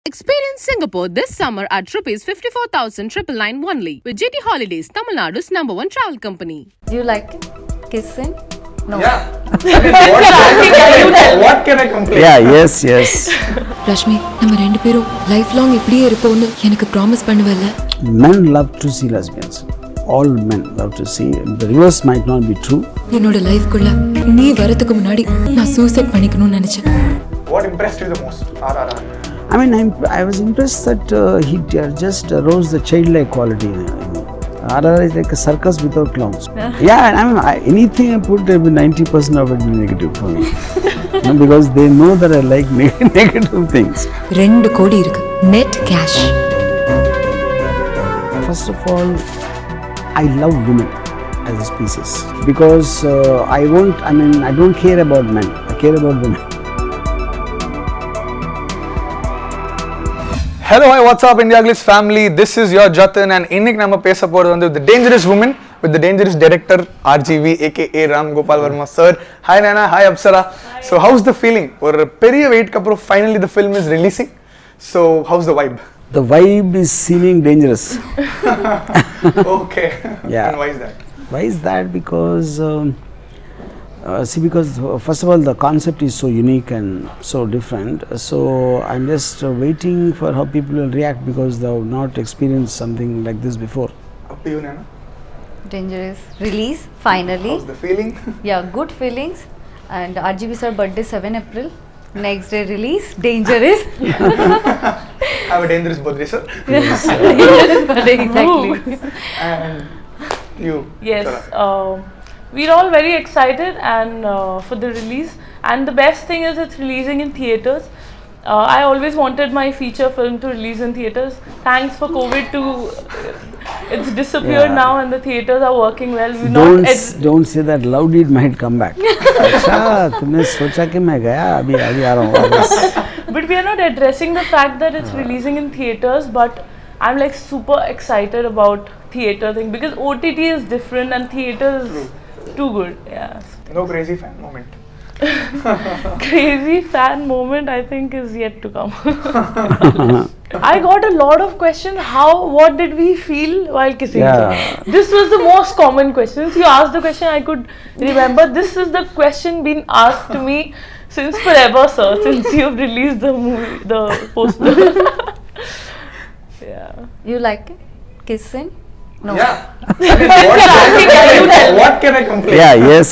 Experience Singapore this summer at rupees 54,999 only with GT Holidays, Tamil Nadu's #1 travel company. Do you like kissing? No. Yeah. What can I complain? Yeah, yes. Rashmi நம்ம ரெண்டு பேரும் life long இப்படியே இருப்போம்னு எனக்கு promise பண்ணுவல்ல? Men love to see lesbians. All men love to see. The reverse might not be true. என்னோட லைஃப்க்குள்ள நீ வரதுக்கு முன்னாடி நான் சூசைட் பண்ணிக்கணும்னு நினைச்சேன். What impressed you the most? RRR. I mean, I was impressed that he just rose the childlike quality. RRR is like a circus without clowns. Yeah, I mean, anything I put, 90% of it will be negative for me. Because they know that I like negative things. 2 கோடி இருக்கு net cash. First of all, I love women as a species because I don't care about men. I care about women. Hello, hi, what's up IndiaGlitz family? This is your Jatan and இன்னைக்கு நம்ம பேச போறது வந்து the dangerous woman with the dangerous director RGV aka Gopal Varma sir. Hi Naina, hi Apsara. So how's the feeling? ஒரு பெரிய வெயிட்க்கு அப்புறம் finally the film is releasing. So how's the vibe? The vibe is seeming dangerous. Okay. Yeah. And why is that? Why is that? Because first of all the concept is so unique and so different. So I'm just waiting for how people will react because they have not experienced something like this before. Up to you Naina. Dangerous. Release finally. How's the feeling? Yeah, good feelings. And RGV sir birthday 7 April. Next day release. Dangerous. Have a dangerous birthday sir. Yes. Dangerous birthday exactly. And you. Yes, Apsara. we're all very excited and for the release. And the best thing is it's releasing in theaters. I always wanted my feature film to release in theaters. Thanks for COVID it's disappeared now and the theaters are working well. Don't say that. Loud it might come back. अच्छा तुमने सोचा कि मैं गया अभी आ रहा हूँ वापस. But we are not addressing the fact that it's releasing in theaters, but I'm like super excited about theater thing because OTT is different and theater is too good. Yeah. No crazy fan moment. Crazy fan moment I think is yet to come. I got a lot of questions. What did we feel while kissing? Yeah. This was the most common question. Since you asked the question, I could remember. This is the question being asked to me since forever, sir. Since you've released the movie, the poster. Yeah. You like it? Kissing? No. Yeah. What can I complain? Yeah, yes.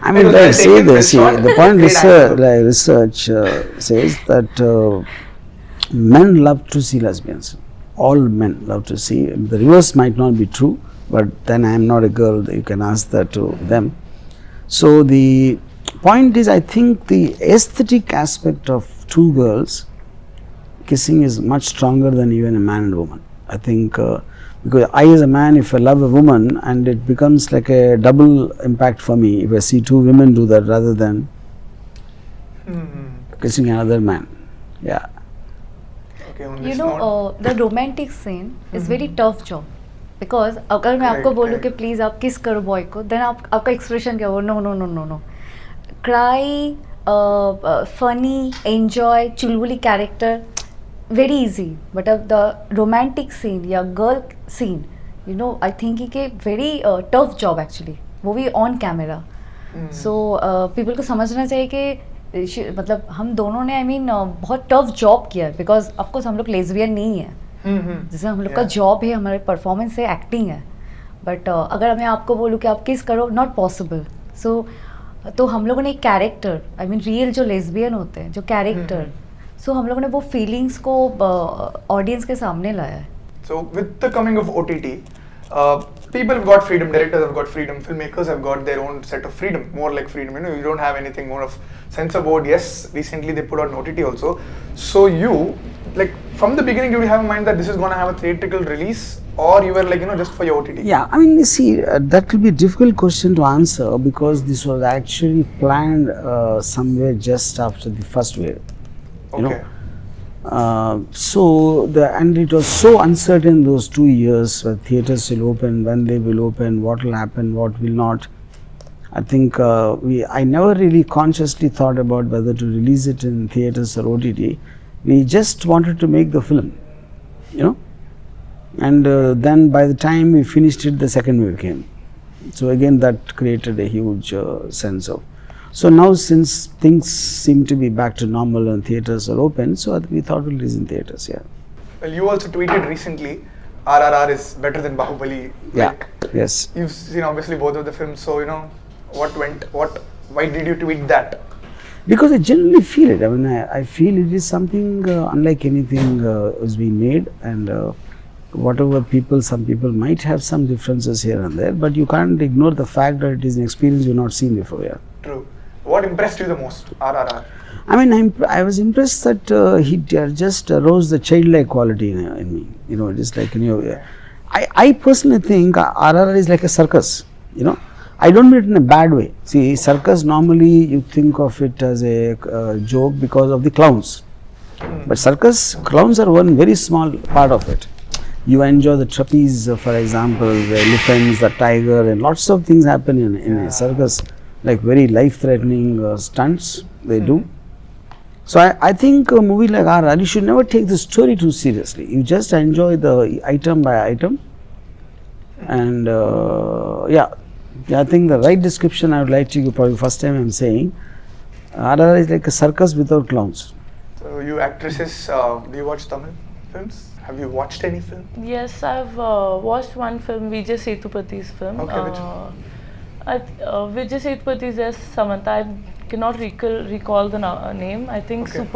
I mean, Because see taking this. the shot, The point great research says that men love to see lesbians. All men love to see. The reverse might not be true, but then I am not a girl. You can ask that to them. So the point is, I think the aesthetic aspect of two girls kissing is much stronger than even a man and woman. I think because I as a man, if I love a woman, and it becomes like a double impact for me if I see two women do that rather than kissing another man. Yeah. Okay, on You this know, note, the romantic scene is very tough job because अगर मैं आपको बोलूँ कि please आप किस करो boy को, then आपका एक्सप्रेशन क्या हो? No. Cry, funny, enjoy, Chulbuli character. Very easy, but the romantic scene या girl scene, you know, I think कि very tough job actually, वो भी on camera. So people को समझना चाहिए कि मतलब हम दोनों ने बहुत टफ जॉब किया है because of course हम लोग लेस्बियन नहीं है, जैसे हम लोग का जॉब है, हमारे परफॉर्मेंस है, एक्टिंग है, बट अगर मैं आपको बोलूँ कि आप किस करो, नॉट पॉसिबल. सो तो हम लोगों ने एक कैरेक्टर, रियल जो लेस्बियन होते हैं, जो कैरेक्टर, सो हम लोगों ने वो फीलिंग्स को ऑडियंस के सामने लाया है. so with the coming of OTT, people have got freedom, directors have got freedom, filmmakers have got their own set of freedom, more like freedom. You know, you don't have anything more of censor board. Yes, recently they put out an OTT also. So you, like from the beginning, did you have in mind that this is going to have a theatrical release, or you were like, just for your OTT? Yeah, I mean, you see, that will be a difficult question to answer because this was actually planned somewhere just after the first wave. You know, and it was so uncertain those 2 years where theaters will open, when they will open, what will happen, what will not. I think I never really consciously thought about whether to release it in theaters or OTT. We just wanted to make the film, you know. And then by the time we finished it, the second wave came. So again, that created a huge sense of. So now, since things seem to be back to normal and theatres are open, so we thought we'll release in theatres. Yeah. Well, you also tweeted recently, RRR is better than Bahubali. Yeah. Yes. You've seen obviously both of the films, so you know why did you tweet that? Because I generally feel it. I mean, I feel it is something unlike anything has been made, and whatever some people might have some differences here and there, but you can't ignore the fact that it is an experience you've not seen before. Yeah. True. What impressed you the most, RRR? I mean, I was impressed that he just rose the childlike quality in me. You know, just like, you know, I personally think RRR is like a circus. You know, I don't mean it in a bad way. See, circus normally you think of it as a joke because of the clowns, but clowns are one very small part of it. You enjoy the trapeze, for example, the elephants, the tiger, and lots of things happen in a circus, like very life-threatening stunts they do. So I think a movie like RRR, you should never take the story too seriously. You just enjoy the item by item. And I think the right description I would like to give, probably first time I'm saying, RRR is like a circus without clowns. So you actresses, do you watch Tamil films? Have you watched any film? Yes, I've watched one film, Vijay Sethupathiy's film. Okay, which one? Vijay Sethupathiy's as Samantha. I cannot recall the name. I think Okay.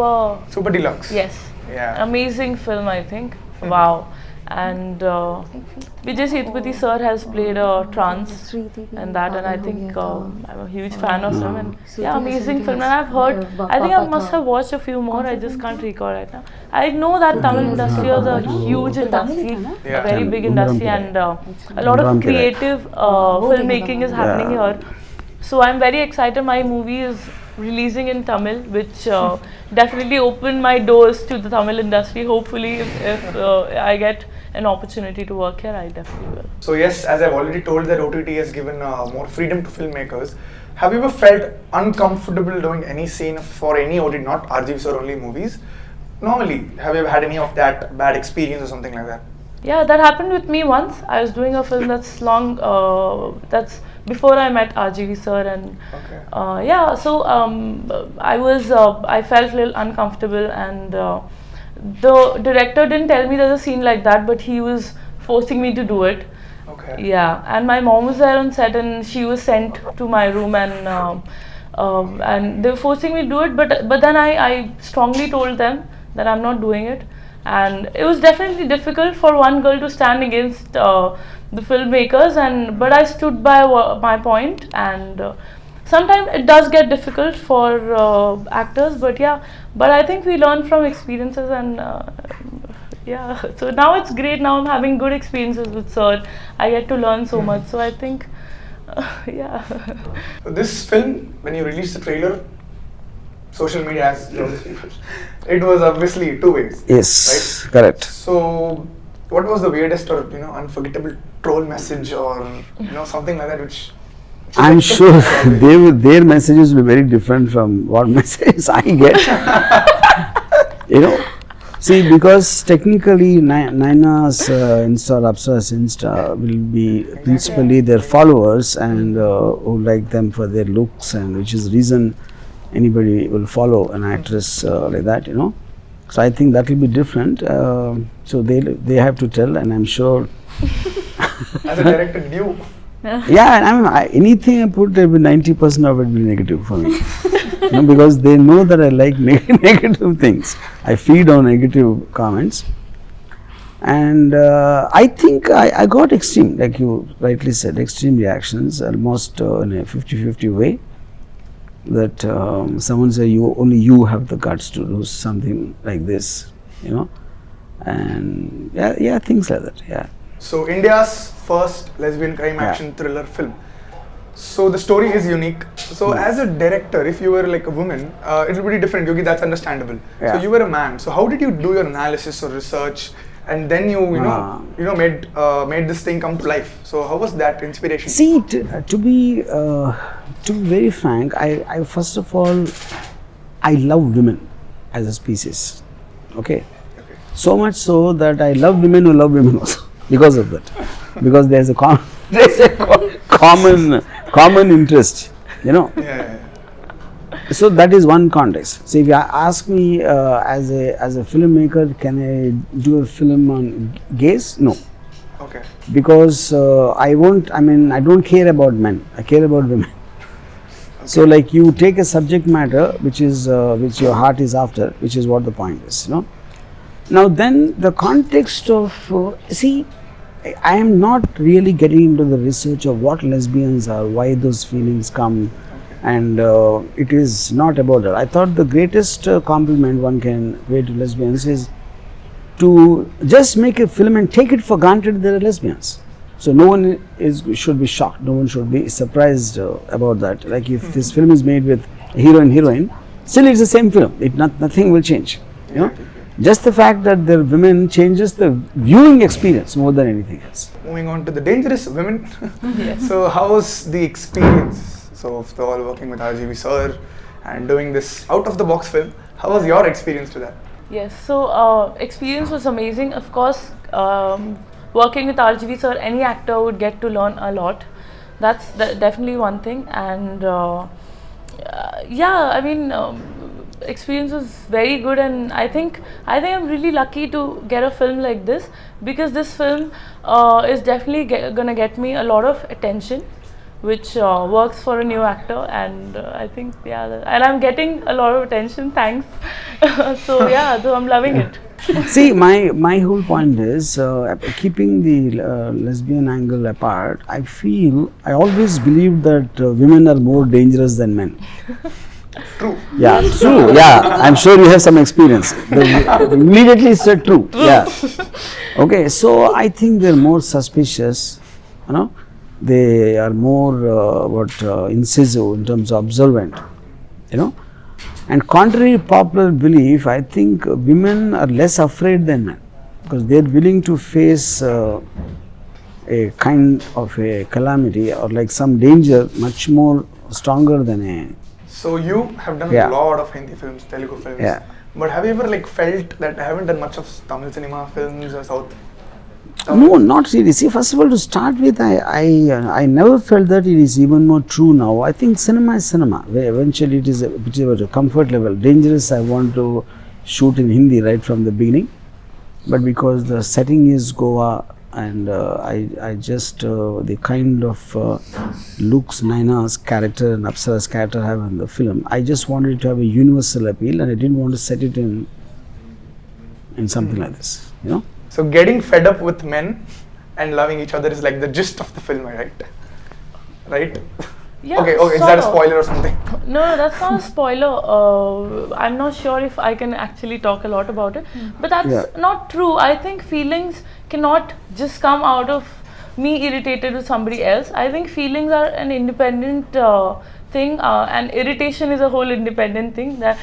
Super Deluxe. Yes. Yeah. Amazing film, I think. Wow. And Vijay Sethupathi sir has played a trance and that, and I think I'm a huge fan of him, and yeah, amazing film. And I've heard, I think I must have watched a few more, I just can't recall right now. I know that Tamil industry is a huge industry, a very big industry, and a lot of creative filmmaking is happening here. So I'm very excited. My movie is releasing in Tamil, which definitely opened my doors to the Tamil industry. Hopefully, if I get an opportunity to work here, I definitely will. So yes, as I've already told, that OTT has given more freedom to filmmakers. Have you ever felt uncomfortable doing any scene for any OTT, not RGVs or only movies? Normally, have you ever had any of that bad experience or something like that? Yeah, that happened with me once. I was doing a film that's that's before I met RGV sir, and Okay. yeah, so I felt a little uncomfortable, and the director didn't tell me there's a scene like that, but he was forcing me to do it. Okay. Yeah, and my mom was there on set, and she was sent to my room, and they were forcing me to do it, but then I strongly told them that I'm not doing it. And it was definitely difficult for one girl to stand against the filmmakers, but I stood by my point, and sometimes it does get difficult for actors, but I think we learn from experiences, and yeah, so now it's great. Now I'm having good experiences with sir. I get to learn so much, so I think yeah. So this film, when you released the trailer, social media has it was obviously two ways. Yes, right? correct. So what was the weirdest or unforgettable troll message or something like that which I'm sure their messages will be very different from what messages I get. See, because technically Naina's Insta or Apsara's Insta will be principally their followers, and who like them for their looks, and which is reason anybody will follow an actress like that, So I think that will be different. So they have to tell, and I'm sure. as a director, did you? Yeah, and I mean, anything I put, 90% of it will be negative for me. Because they know that I like negative things. I feed on negative comments. And I think I got extreme, like you rightly said, extreme reactions, almost in a 50-50 way. That someone say only you have the guts to do something like this, and yeah, things like that. Yeah. So India's first lesbian crime action thriller film. So the story is unique. So as a director, if you were like a woman, it will be different. Yogi, that's understandable. Yeah. So you were a man. So how did you do your analysis or research, and then you made this thing come to life? So how was that inspiration? See, to be very frank, I first of all, I love women as a species. Okay. So much so that I love women who love women also because of that. Because there's a common interest, you know. Yeah. So that is one context. So if you ask me as a filmmaker, can I do a film on gays? No. Okay. Because I don't care about men. I care about women. Okay. So like you take a subject matter which is which your heart is after, which is what the point is, you know. Now then the context of see, I am not really getting into the research of what lesbians are, why those feelings come, and it is not about that. I thought the greatest compliment one can pay to lesbians is to just make a film and take it for granted there are lesbians. So no one should be shocked, no one should be surprised about that. Like if this film is made with a hero and heroine, still it's the same film. Nothing will change, you know. Just the fact that they're women changes the viewing experience more than anything else. Moving on to the dangerous women. So how was the experience? So of all working with RGV sir and doing this out of the box film, how was your experience to that? Yes, so experience was amazing. Of course, working with RGV sir, any actor would get to learn a lot. That's definitely one thing. And yeah, I mean, experience was very good, and I think I'm really lucky to get a film like this, because this film is definitely gonna get me a lot of attention, which works for a new actor, and I think and I'm getting a lot of attention, thanks. So yeah, so I'm loving it. See, my whole point is keeping the lesbian angle apart. I always believe that women are more dangerous than men. True. Yeah, true. Yeah, I'm sure you have some experience. They immediately said true. Yeah. Okay, so I think they're more suspicious, you know. They are more incisive in terms of observant, you know. And contrary to popular belief, I think women are less afraid than men, because they're willing to face a kind of a calamity or like some danger much more stronger than a. So you have done a lot of Hindi films, Telugu films. Yeah. But have you ever like felt that I haven't done much of Tamil cinema films or South? No, not really. See, first of all, to start with, I never felt that it is even more true now. I think cinema is cinema. Eventually, it is a comfort level. Dangerous, I want to shoot in Hindi right from the beginning. But because the setting is Goa, and I just, the kind of looks Naina's character and Apsara's character have in the film, I just wanted to have a universal appeal, and I didn't want to set it in something like this, you know. So getting fed up with men and loving each other is like the gist of the film, right? Right? Yeah, okay, is that a spoiler or something? No, that's not a spoiler. I'm not sure if I can actually talk a lot about it, but that's not true. I think feelings cannot just come out of me irritated with somebody else. I think feelings are an independent thing, and irritation is a whole independent thing. That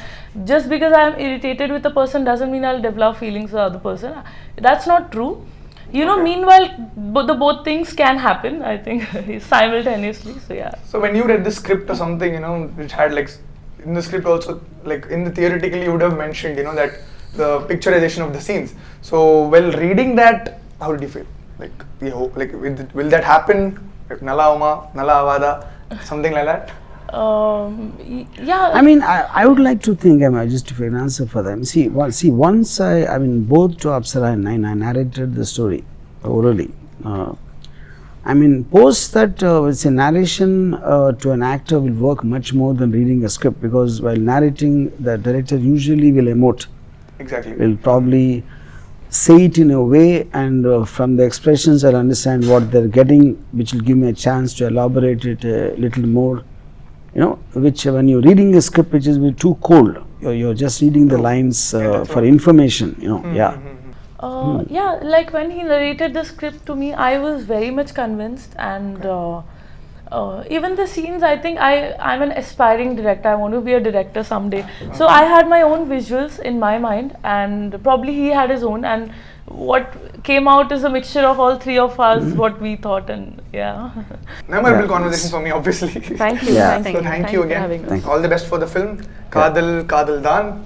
just because I am irritated with a person doesn't mean I'll develop feelings for the other person. That's not true. You know, meanwhile, both things can happen, I think, simultaneously. So yeah. So when you read the script or something, you know, which had like in the script also, like in the theoretically you would have mentioned, you know, that the picturization of the scenes. So while reading that, how did you feel? Like, will that happen? Like, Nala Uma, Nala Avada, something like that? Yeah. I mean, I would like to think, just to an answer for them. See, once both to Apsara and Naina, I narrated the story orally. I mean, post that, it's a narration to an actor will work much more than reading a script, because while narrating, the director usually will emote. Exactly. Will probably say it in a way, and from the expressions I'll understand what they're getting, which will give me a chance to elaborate it a little more. You know, which when you're reading a script which is too cold, you're just reading the lines for information, you know. Yeah, like when he narrated the script to me, I was very much convinced, and even the scenes, I think I'm an aspiring director. I want to be a director someday. So I had my own visuals in my mind, and probably he had his own, and what came out is a mixture of all three of us, what we thought, and yeah. Memorable conversation for me, obviously. Thank you. Yeah. Thank you again. For having us. All the best for the film. KAADHAL, KAADHALDHAAM.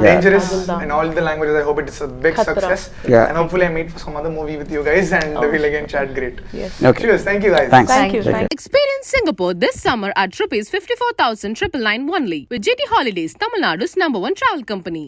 dangerous KAADHALDHAAM. in all the languages. I hope it's a big Khatra. success. Yeah. And hopefully I meet for some other movie with you guys and we'll again chat great. Yes. Okay. Cheers. Thank you guys. Thanks. Thank you. Take care. Experience Singapore this summer at rupees 54,999 only with GT Holidays, Tamil Nadu's #1 travel company.